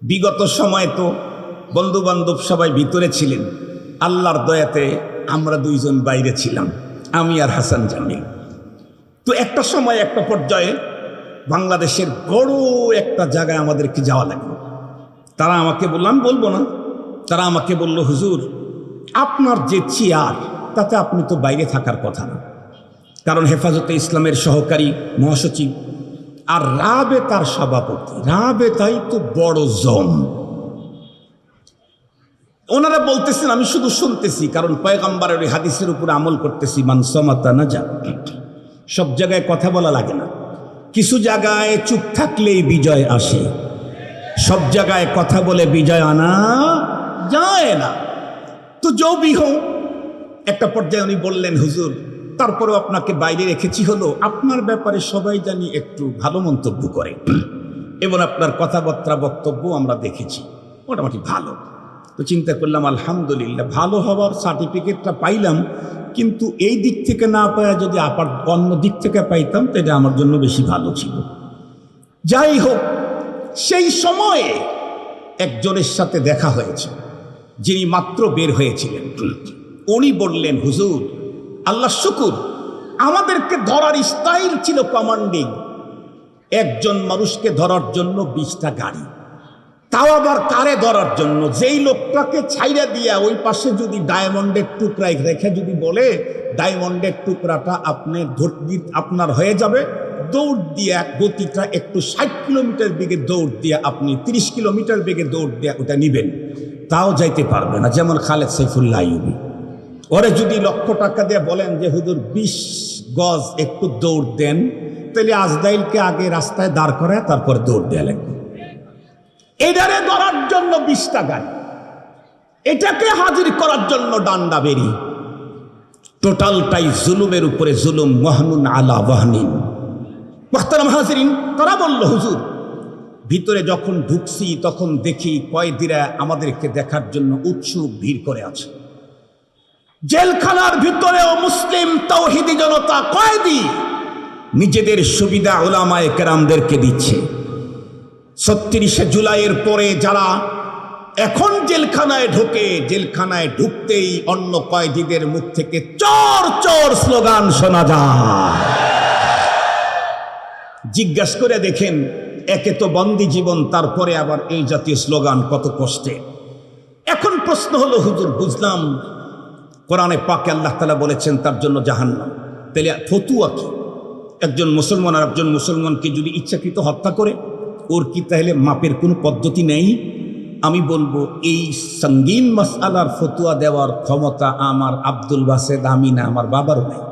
বিগত সময় তো বন্ধু বান্ধব সবাই ভিতরে ছিলেন, আল্লাহর দয়াতে আমরা দুইজন বাইরে ছিলাম, আমি আর হাসান জামিল। তো একটা সময় একটা পর্যায়ে বাংলাদেশের বড় একটা জায়গায় আমাদেরকে যাওয়া লাগলো। তারা আমাকে বললাম বলবো না, তারা আমাকে বলল, হুজুর আপনার যে চেয়ার তাতে আপনি তো বাইরে থাকার কথা না, কারণ হেফাজতে ইসলামের সহকারী মহাসচিব আর রাবেতার সভাপতি, রাবেতাই তো বড় জম। ওনারা বলতেছেন, আমি শুধু শুনতেছি, কারণ পয়গম্বরের ওই হাদিসের উপরে আমল করতেছি, মান সামাতা নাজা। সব জায়গায় কথা বলা লাগে না, কিছু জায়গায় চুপ থাকলেই বিজয় আসে, সব জায়গায় কথা বলে বিজয় আনা যায় না। তো জবি হোক, একটা পর্যায়ে উনি বললেন, হুজুর তারপরেও আপনাকে বাইরে রেখেছি হলো আপনার ব্যাপারে সবাই জানি একটু ভালো মন্তব্য করে, এবং আপনার কথাবার্তা বক্তব্য আমরা দেখেছি মোটামুটি ভালো। তো চিন্তা করলাম আলহামদুলিল্লাহ, ভালো হওয়ার সার্টিফিকেটটা পাইলাম, কিন্তু এই দিক থেকে না পাওয়া যদি আপার অন্য দিক থেকে পাইতাম তো এটা আমার জন্য বেশি ভালো ছিল। যাই হোক, সেই সময়ে একজনের সাথে দেখা হয়েছে যিনি মাত্র বের হয়েছিলেন। উনি বললেন, হুজুর আল্লাহ শুকুর, আমাদেরকে ধরার স্টাইল ছিল কমান্ডিং, একজন মানুষকে ধরার জন্য 20টা গাড়ি, তাও আবার কারে ধরার জন্য, যেই লোকটাকে ছাইরা দিয়া ওই পাশে যদি ডায়মন্ডের টুকরা রেখে যদি বলে ডায়মন্ডের টুকরাটা আপনি আপনার হয়ে যাবে, দৌড় দিয়া গতিটা একটু 60 কিলোমিটার বেগে দৌড় দিয়া আপনি 30 কিলোমিটার বেগে দৌড় দিয়া ওটা নিবেন, তাও যাইতে পারবে না। যেমন খালেদ সাইফুল্লাহ আইয়ুবী, ওরে যদি লক্ষ টাকা দিয়ে বলেন যে হুজুর 20 গজ একটু দৌড় দেন, তাহলে আজদাইলকে আগে রাস্তায় দাঁড় করায় তারপর দৌড় দেয়া লাগবে। এটারে ধরার জন্য 20টা গাড়ি, এটাকে হাজির করার জন্য ডান্ডা বেরি, টোটালটাই জুলুমের উপরে জুলুম, ওয়াহনুন আলা ওয়াহনিন। মুহতারাম হাজিরিন, তারা বলল, হুজুর ভিতরে যখন ঢুকছি তখন দেখি কয়েদিরা আমাদেরকে দেখার জন্য উৎসুক ভিড় করে আছে। জেলখানার ভিতরেও মুসলিম তাওহীদি জনতা কয়েদি নিজেদের সুবিধা উলামায়ে কেরামদেরকে দিচ্ছে। 36শে জুলাইয়ের পরে যারা এখন জেলখানায় ঢোকে, জেলখানায় ঢুকতেই অন্য কয়েদিদের মুখ থেকে চোর চোর স্লোগান শোনা যায়। জিজ্ঞাসা করে দেখেন, একে তো বন্দি জীবন, তারপরে আবার এই জাতীয় স্লোগান, কত কষ্টে। এখন প্রশ্ন হলো, হুজুর বুঝলাম কোরআনে পাকে আল্লাহ তাআলা বলেছেন তার জন্য জাহান্নাম, তাহলে ফতুয়া কি? একজন মুসলমান আর একজন মুসলমানকে যদি ইচ্ছাকৃত হত্যা করে, ওর কি তাহলে মাপের কোনো পদ্ধতি নেই? আমি বলবো, এই সঙ্গীন মাসআলার ফতুয়া দেওয়ার ক্ষমতা আমার আব্দুল বাসেদ, আমি না, আমার বাবারও নেই।